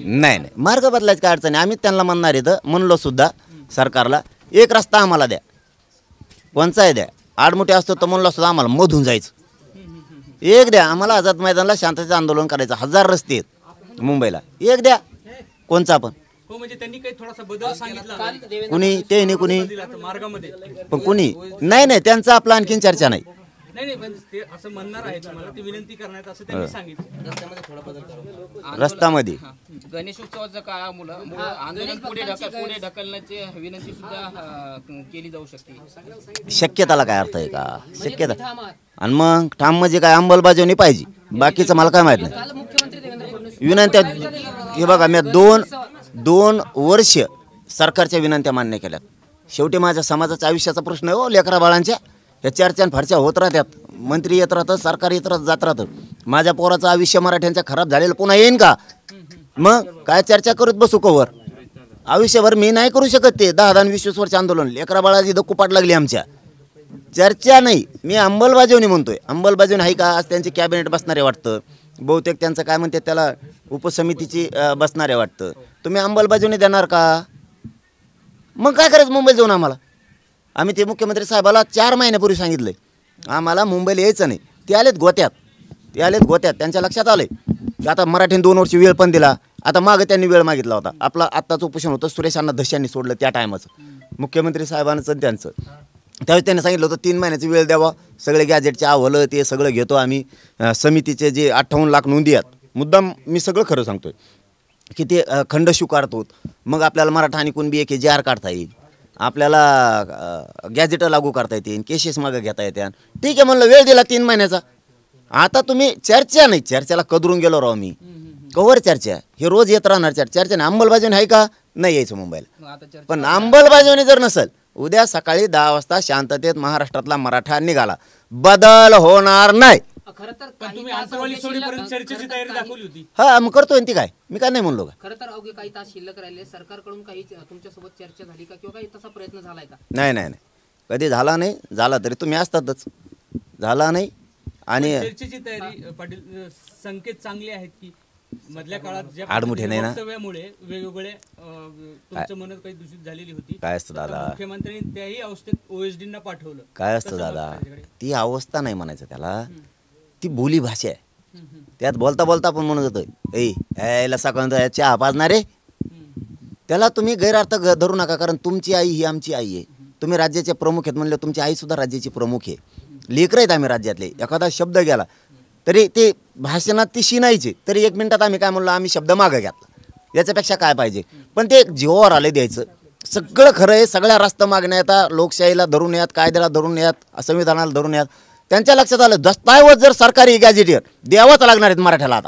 नाही नाही, मार्ग बदलायची काय अडचण आहे. आम्ही त्यांना म्हणणार इथं म्हणलो सुद्धा सरकारला, एक रस्ता आम्हाला द्या, कोणचाही द्या. आडमुठे असतो तर म्हणलो सुद्धा आम्हाला मधून जायचं, एक द्या आम्हाला. आझाद मैदानाला शांततेचं आंदोलन करायचं, 1000 रस्ते आहेत मुंबईला, एक द्या कोणचा पण. हो, म्हणजे त्यांनी काही थोडासा बदल सांगितला कुणी ते नाही, कुणी मार्गामध्ये. पण कुणी नाही नाही, त्यांचा आपला आणखीन चर्चा नाही. नाही पण ते असं म्हणणार आहेत मला, ते विनंती करण्यात असं त्यांनी सांगितलं. रस्त्यामध्ये गणेशोत्सवाच्या काळामुळे आंदोलन पुढे ढकलण्याची विनंती सुद्धा केली जाऊ शकते. शक्यताला काय अर्थ आहे का? शक्यता आणि मग ठाम म्हणजे काय, अंमलबजावणी पाहिजे, बाकीचं मला काय माहित नाही. विनंत्या हे बघा, मी दोन वर्ष सरकारच्या विनंत्या मान्य केल्यात. शेवटी माझ्या समाजाच्या आयुष्याचा प्रश्न आहे हो, लेकरा बाळांच्या. या चर्चा फारच्या होत राहतात, मंत्री येत राहतं, सरकार येत राहत जात राहतं. माझ्या पोराचं आयुष्य मराठ्यांच्या खराब झालेलं पुन्हा येईन का? मग काय चर्चा करत बसू कवर? आयुष्यभर मी नाही करू शकत ते 10-20 वर्ष आंदोलन. लेकरा बाळाची दकुपाट लागली आमच्या. चर्चा नाही, मी अंमलबजावणी म्हणतोय. अंमलबजावणी आहे का? आज त्यांचे कॅबिनेट बसणारे वाटतं, बहुतेक त्यांचं काय म्हणते त्याला उपसमितीची बसणारे वाटतं. तुम्ही अंमलबजावणी देणार का? मग काय करायचं मुंबईत जाऊन आम्हाला? आम्ही ते मुख्यमंत्री साहेबाला 4 महिन्यापूर्वी सांगितलं आम्हाला मुंबईला यायचं नाही. ते आलेत गोत्यात, त्यांच्या लक्षात आलं की आता मराठीने 2 वर्ष वेळ पण दिला. आता मागं त्यांनी वेळ मागितला होता. आपला आत्ताचं उपोषण होतं, सुरेश अण्णा धस्यांनी सोडलं त्या टायमाचं, मुख्यमंत्री साहेबांचं त्यांचं. त्यावेळेस त्यांनी सांगितलं होतं 3 महिन्याची वेळ द्यावा, सगळे गॅजेटचे अहवाल ते सगळं घेतो आम्ही, समितीचे जे 58 लाख नोंदी आहेत. मुद्दाम मी सगळं खरं सांगतोय की ते खंड स्वीकारतो. मग आपल्याला मराठा आणि कुणबी एक जे आर काढता येईल, आपल्याला गॅजेट लागू करता येते, केसेस मागं घेता येते. ठीक आहे म्हणलं, वेळ दिला 3 महिन्याचा. आता तुम्ही चर्चा नाही, चर्चेला कदरून गेलो राव मी. कवर चर्चा हे रोज येत राहणार चर्चा नाही. अंमलबजावणी आहे का? नाही यायचं मुंबईला. पण अंमलबजावणी जर नसेल, उद्या सकाळी 10 वाजता शांततेत महाराष्ट्रातला मराठा निघाला, बदल होणार नाही. तुम्ही आंतरवाली सोडीपर्यंत चर्चेची तयारी दाखवली होती. हा मग करतोय ती काय, मी काय नाही म्हणलो का? खरं तर अवघे काही तास शिल्लक राहिले, सरकारकडून काही तुमच्यासोबत चर्चा झाली का, किंवा काही तसा प्रयत्न झालाय का? नाही, कधी झाला नाही. झाला तरी तुम्ही असतातच, झाला नाही. आणि चर्चेची तयारी पाटील, संकेत चांगले आहेत की मधल्या काळात ज्या आडमुठे नाही ना, वक्तव्यामुळे वेगवेगळे तुमचं मन काही दूषित झालेली होती. काय असतं दादा, मुख्यमंत्र्यांनी त्याही अवस्थेत OSD ना पाठवलं. काय असतं दादा, ती अवस्था नाही म्हणायचं त्याला, ती बोली भाषा आहे. त्यात बोलता बोलता आपण म्हणत होतो याला सकाळ चहा पाजणारे, त्याला तुम्ही गैरअर्थ धरू नका. कारण तुमची आई ही आमची आई आहे. तुम्ही राज्याचे प्रमुख आहेत म्हणलं, तुमची आई सुद्धा राज्याची प्रमुख आहे. लेकरं आहेत आम्ही राज्यातले. एखादा शब्द गेला तरी ते भाषणात ती शिनायचे, तरी 1 मिनिटात आम्ही काय म्हणलो, आम्ही शब्द मागं घेतला. याच्यापेक्षा काय पाहिजे? पण ते जीवावर आले द्यायचं. सगळं खरं आहे, सगळ्या रास्ता मागण्या येतात, लोकशाहीला धरून येत, कायद्याला धरून येत, संविधानाला धरून येत. त्यांच्या लक्षात आलं दस्तावेज जर सरकारी गॅजेटियर द्यावाच लागणार आहेत मराठ्याला आता.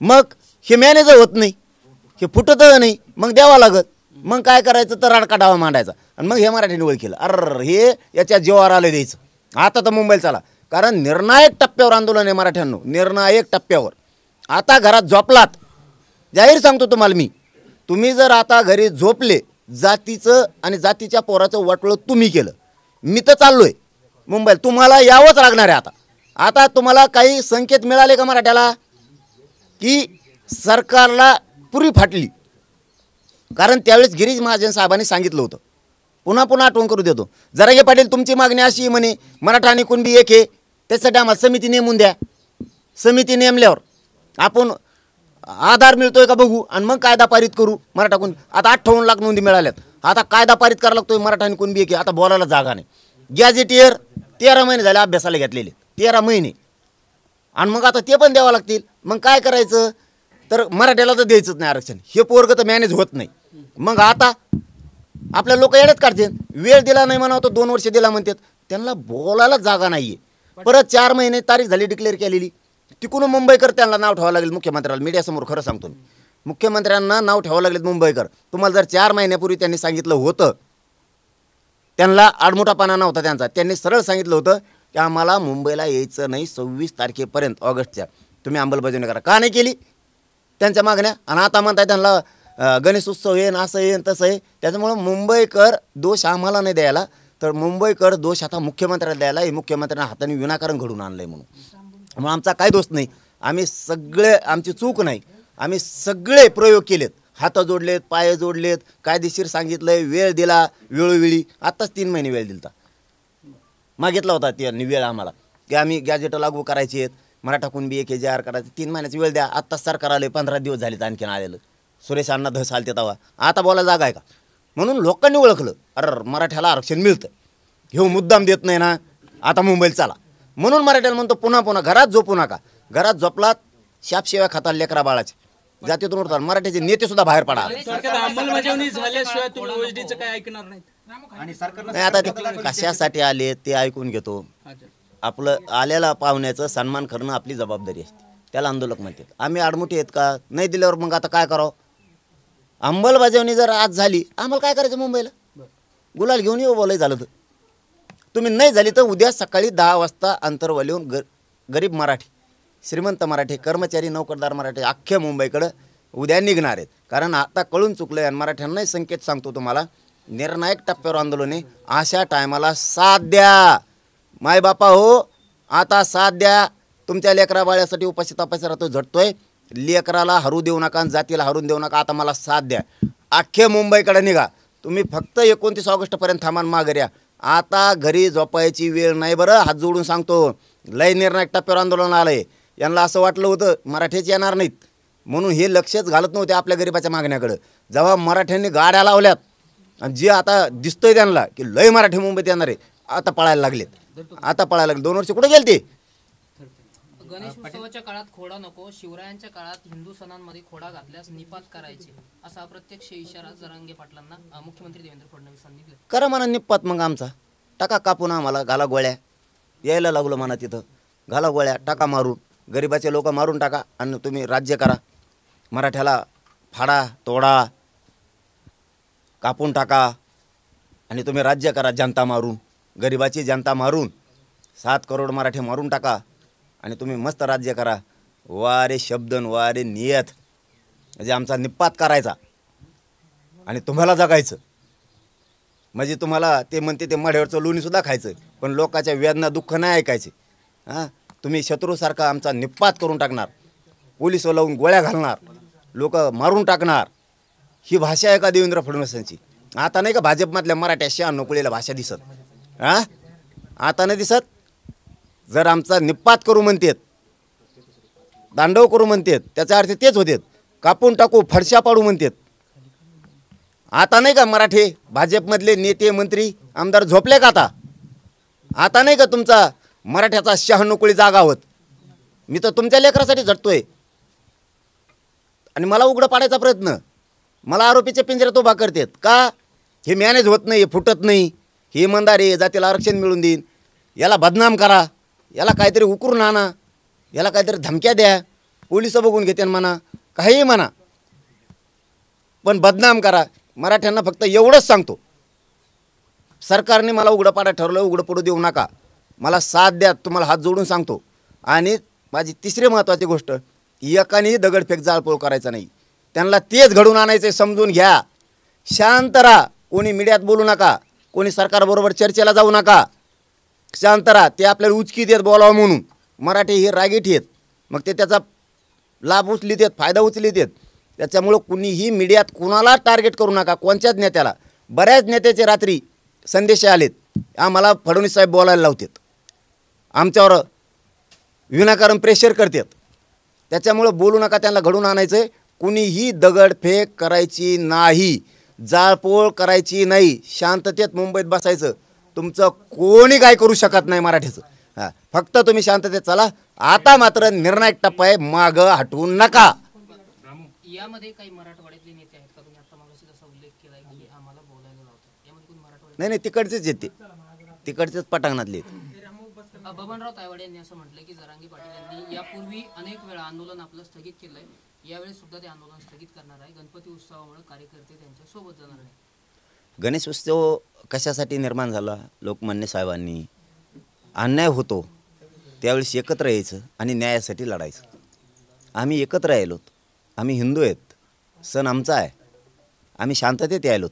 मग हे मॅनेजर होत नाही, हे फुटत नाही, मग द्यावा लागत. मग काय करायचं तर राडकाटावा मांडायचा. आणि मग हे मराठीने ओळख केलं, अरे हे याच्या जीवावर आलं द्यायचं. आता तर मुंबईला चला, कारण निर्णायक टप्प्यावर आंदोलन आहे मराठ्यांनो, निर्णायक टप्प्यावर. आता घरात झोपलात, जाहीर सांगतो तुम्हाला मी, तुम्ही जर आता घरी झोपले, जातीचं आणि जातीच्या पोराचं वाटोळं तुम्ही केलं, मी तर चाललोय मुंबईला, तुम्हाला यावंच लागणार आहे. आता तुम्हाला काही संकेत मिळाले का मराठ्याला की सरकारला पुरी फाटली? कारण त्यावेळेस गिरीश महाजन साहेबांनी सांगितलं होतं, पुन्हा आठवण करू देतो. जरांगे पाटील तुमची मागणी अशी म्हणे, मराठा आणि कुणबी एक आहे, त्यासाठी आम्हाला समिती नेमून द्या. समिती नेमल्यावर आपण आधार मिळतोय का बघू, आणि मग कायदा पारित करू. मराठा कुणबी आता 58 लाख नोंदी मिळाल्यात. आता कायदा पारित करायला लागतोय, मराठा आणि कुणबी एक आहे. आता बोलायला जागा नाही. गॅजेटियर 13 महिने झाले अभ्यासाला घेतलेले, 13 महिने, आणि मग आता ते पण द्यावं लागतील. मग काय करायचं? तर मराठ्याला तर द्यायचंच नाही आरक्षण. हे पोरग तर मॅनेज होत नाही. मग आता आपल्या लोक येड्यात काढतील. वेळ दिला नाही म्हणावं तर 2 वर्ष दिला म्हणतात. त्यांना बोलायला जागा नाही आहे. परत 4 महिने तारीख झाली डिक्लेअर केलेली. तिकडून मुंबईकर त्यांना नाव ठेवावं लागेल मुख्यमंत्र्याला. मीडियासमोर खरं सांगतो मी, मुख्यमंत्र्यांना नाव ठेवावं लागेल मुंबईकर. तुम्हाला जर 4 महिन्यापूर्वी त्यांनी सांगितलं होतं, त्यांना आडमुठापणा नव्हता त्यांचा, त्यांनी सरळ सांगितलं होतं की आम्हाला मुंबईला यायचं नाही 26 तारखेपर्यंत ऑगस्टच्या, तुम्ही अंमलबजावणी करा. का नाही केली त्यांच्या मागण्या? आणि आता म्हणताय त्यांना गणेश उत्सव येईन, असं येईन तसं आहे. त्याच्यामुळं मुंबईकर दोष आम्हाला नाही द्यायला, तर मुंबईकर दोष आता मुख्यमंत्र्याला द्यायला. हे मुख्यमंत्र्यांना हाताने विनाकारण घडून आणलं आहे म्हणून. मग आमचा काय दोष नाही, आम्ही सगळे, आमची चूक नाही. आम्ही सगळे प्रयोग केलेत, हात जोडलेत, पाय जोडलेत, कायदेशीर सांगितलंय, वेळ दिला वेळोवेळी. आत्ताच 3 महिने वेळ दिलता, मागितला होता त्यांनी वेळ आम्हाला की आम्ही गॅजेट लागू करायची आहेत, मराठा कुणबी एक AJR करायचं, 3 महिन्याची वेळ द्या. आत्ताच सरकार आले, 15 दिवस झालेत आणखीन आलेलं. सुरेश अण्णा धस आलते तेव्हा, आता बोला जागा आहे का? म्हणून लोकांनी ओळखलं, अरे मराठ्याला आरक्षण मिळतं, घेऊ मुद्दाम देत नाही ना, आता मुंबईला चला. म्हणून मराठ्याला म्हणतो पुन्हा पुन्हा घरात झोपू नका. घरात झोपलात शापशिवाय खातात लेकरा बाळाचे, जातीतून उठतात. मराठ्याचे नेते सुद्धा बाहेर पडा. थोडक्यात अंमलबजावणी झाल्याशिवाय तुम्ही OSD चं काय ऐकणार नाहीत. नाही, आता ते कशासाठी आले ते ऐकून घेतो. अच्छा. आपलं आलेला पाहुण्याचं सन्मान करणं आपली जबाबदारी असते, त्याला आंदोलक म्हणतात. आम्ही आडमुठी आहेत का? नाही दिल्यावर मग आता काय करावं? अंमलबजावणी जर आज झाली, आम्हाला काय करायचं? मुंबईला गुलाल घेऊन येऊ बोलाय झालं तर. तुम्ही नाही झाली तर उद्या सकाळी 10 वाजता अंतरवालीहून गरीब मराठी, श्रीमंत मराठी, कर्मचारी, नोकरदार मराठी अख्ख्या मुंबईकडं उद्या निघणार आहेत. कारण आता कळून चुकलं आहे आणि मराठ्यांनाही संकेत सांगतो तुम्हाला, निर्णायक टप्प्यावर आंदोलन आहे. अशा टायमाला साथ द्या मायबापा हो, आता साथ द्या. तुमच्या लेकरा बाळ्यासाठी उपाशी तापाशी राहतो, झटतोय. लेकराला हरू देऊ नका आणि जातीला हरून देऊ नका. आता मला साथ द्या. अख्खे मुंबईकडे निघा. तुम्ही फक्त 29 ऑगस्टपर्यंत थांबा, माघारी या. आता घरी झोपायची वेळ नाही. बरं, हात जोडून सांगतो, लय निर्णायक टप्प्यावर आंदोलन आलंय. यांना असं वाटलं होतं मराठीच येणार नाहीत म्हणून हे लक्षच घालत नव्हते आपल्या गरिबाच्या मागण्याकडं. जेव्हा मराठ्यांनी गाड्या लावल्यात आणि जे आता दिसतंय त्यांना की लय मराठी मुंबईत येणार आहे, आता पळायला लागलेत. 2 वर्ष कुठे गेले ते? गणेश उत्सवाच्या काळात खोडा नको, शिवरायांच्या काळात हिंदू सणांमध्ये खोडा घातल्यास निपात करायचे, असा अप्रत्यक्ष इशारा जरांगे पाटलांना मुख्यमंत्री देवेंद्र फडणवीसांनी दिला. करा म्हणा निपात, मग आमचा टाका कापून, आम्हाला घाला गोळ्या. यायला लागलो म्हणा तिथं, घाला गोळ्या, टाका मारून, गरिबाचे लोक मारून टाका आणि तुम्ही राज्य करा. मराठ्याला फाडा तोडा कापून टाका आणि तुम्ही राज्य करा. जनता मारून, गरिबाची जनता मारून, 7 करोड मराठी मारून टाका आणि तुम्ही मस्त राज्य करा. वारे शब्दन वारे नियत, म्हणजे आमचा निपात करायचा आणि तुम्हाला जगायचं. म्हणजे तुम्हाला ते म्हणते ते मढ्यावरचं लोणीसुद्धा खायचं, पण लोकांच्या वेदना दुःख नाही ऐकायचे. हां, तुम्ही शत्रूसारखा आमचा निपात करून टाकणार, पोलिस लावून गोळ्या घालणार, लोक मारून टाकणार. ही भाषा आहे का देवेंद्र फडणवीसांची? आता नाही का भाजपमधल्या मराठ्या 96 कुळीला भाषा दिसत? हां, आता नाही दिसत. जर आमचा निपात करू म्हणतात, दांडव करू म्हणतात, त्याचा अर्थ तेच होते, कापून टाकू, फडशा पाडू म्हणतात. आता नाही का मराठी भाजपमधले नेते मंत्री आमदार झोपले का? आता नाही का तुमचा मराठ्याचा 96 कुळी जागा होत? मी तर तुमच्या लेकरासाठी झटतोय आणि मला उघडं पाडायचा प्रयत्न, मला आरोपीच्या पिंजऱ्यात उभा करतात का? हे मॅनेज होत नाही, फुटत नाही. हे इमानदार आहे, जातीला आरक्षण मिळून देईन, याला बदनाम करा, याला काहीतरी उकरून आणा, याला काहीतरी धमक्या द्या, पोलिस बघून घेते म्हणा, काहीही म्हणा, पण बदनाम करा. मराठ्यांना फक्त एवढंच सांगतो, सरकारने मला उघडं पाडा ठरलं, उघडं पडू देऊ नका, मला साथ द्या, तुम्हाला हात जोडून सांगतो. आणि माझी तिसरी महत्त्वाची गोष्ट, एकानेही दगडफेक जाळपोळ करायचा नाही. त्यांना तेच घडून आणायचं, समजून घ्या. शांत राहा, कोणी मीडियात बोलू नका, कोणी सरकारबरोबर चर्चेला जाऊ नका, शांत राहा. ते आपल्याला उचकीत येत बोलावं म्हणून, मराठी हे रागीट आहेत, मग ते त्याचा लाभ उचलीत आहेत, फायदा उचलीत आहेत. त्याच्यामुळं कुणीही मीडियात कुणाला टार्गेट करू नका, कोणत्याच नेत्याला. बऱ्याच नेत्याचे रात्री संदेश आलेत, आम्हाला फडणवीस साहेब बोलायला लावतात, आमच्यावर विनाकारण प्रेशर करतात. त्याच्यामुळं बोलू नका, त्यांना घडून आणायचं. कुणीही दगडफेक करायची नाही, जाळपोळ करायची नाही, शांततेत मुंबईत बसायचं. तुमचं कोणी काय करू शकत नाही मराठीचं. हां, फक्त तुम्ही शांततेत चला. आता मात्र निर्णायक टप्पा आहे, मागं हटवू नका. यामध्ये काही मराठवाड्यातले नेते आहेत का? तुम्ही आता मागाशी जसा उल्लेख केलाय की आम्हाला बोलायला लावतात, यामध्ये कोण मराठवाड्यात? नाही, तिकडचेच येते, तिकडचेच पटांगणातले. बबनराव तायवाडे यांनी असं म्हटलंय की जरांगे पाटील यांनी यापूर्वी अनेक वेळा आंदोलन आपलं स्थगित केलंय, यावेळी सुद्धा ते आंदोलन स्थगित करणार आहे. गणपती उत्सवामुळे कार्यकर्ते त्यांच्या सोबत जाणार आहे. गणेश उत्सव कशासाठी निर्माण झाला? लोकमान्य साहेबांनी अन्याय होतो त्यावेळेस एकत्र यायचं आणि न्यायासाठी लढायचं. आम्ही एकत्र यायलोत, आम्ही हिंदू आहेत, सण आमचा आहे, आम्ही शांततेत यायलोत.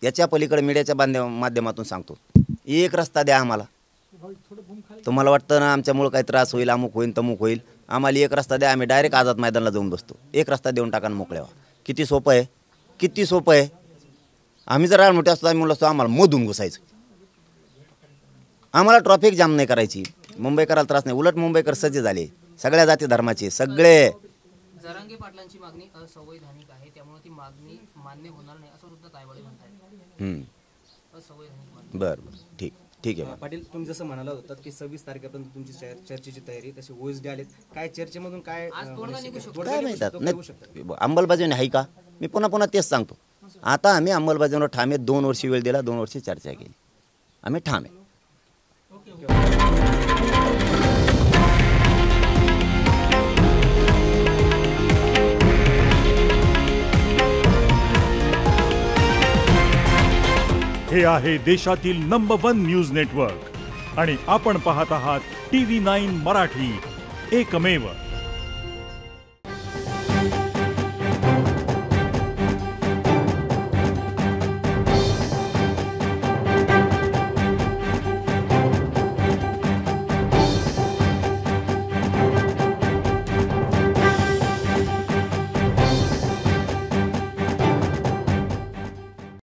याच्या पलीकडे मीडियाच्या माध्यमातून सांगतो, एक रस्ता द्या आम्हाला. तुम्हाला वाटतं ना आमच्यामुळं काही त्रास होईल, अमुक होईल तमुक होईल, आम्हाला एक रस्ता द्या, आम्ही डायरेक्ट आझाद मैदानाला जाऊन बसतो. एक रस्ता देऊन टाका आणि मोकळे व्हा. किती सोपं आहे, किती सोपं आहे. आम्ही जर मोठे असतो आम्ही म्हणलो असतो आम्हाला मधून घुसायचं. आम्हाला ट्रॅफिक जाम नाही करायची. मुंबईकराला त्रास नाही. उलट मुंबईकर सज्ज झाले, सगळ्या जाती धर्माचे सगळे. जरांगे पाटलांची मागणी असंवैधानिक आहे, त्यामुळे ती मागणी मान्य होणार नाही असं सुद्धा तायवाडे म्हणतात. असंवैधानिक मागणी. बरं ठीक ठीक आहे. पाटील, तुम्ही जसं म्हणाला होतात की 26 तारखेपर्यंत तुमची चर्चेची तयारी, तशी OSD आलेत. काय चर्चेमधून काय आज तोडगा निघू शकतो. काय माहितात नाही अंमलबजावणी आहे का. मी पुन्हा पुन्हा तेच सांगतो. आता आम्ही अंमलबजावणीवर ठाम आहे. 2 वर्षी वेळ दिला, 2 वर्षी चर्चा केली, आम्ही ठाम आहे. हे आहे देशातील नंबर 1 न्यूज नेटवर्क आणि आपण पाहत आहात TV9 मराठी, एकमेव.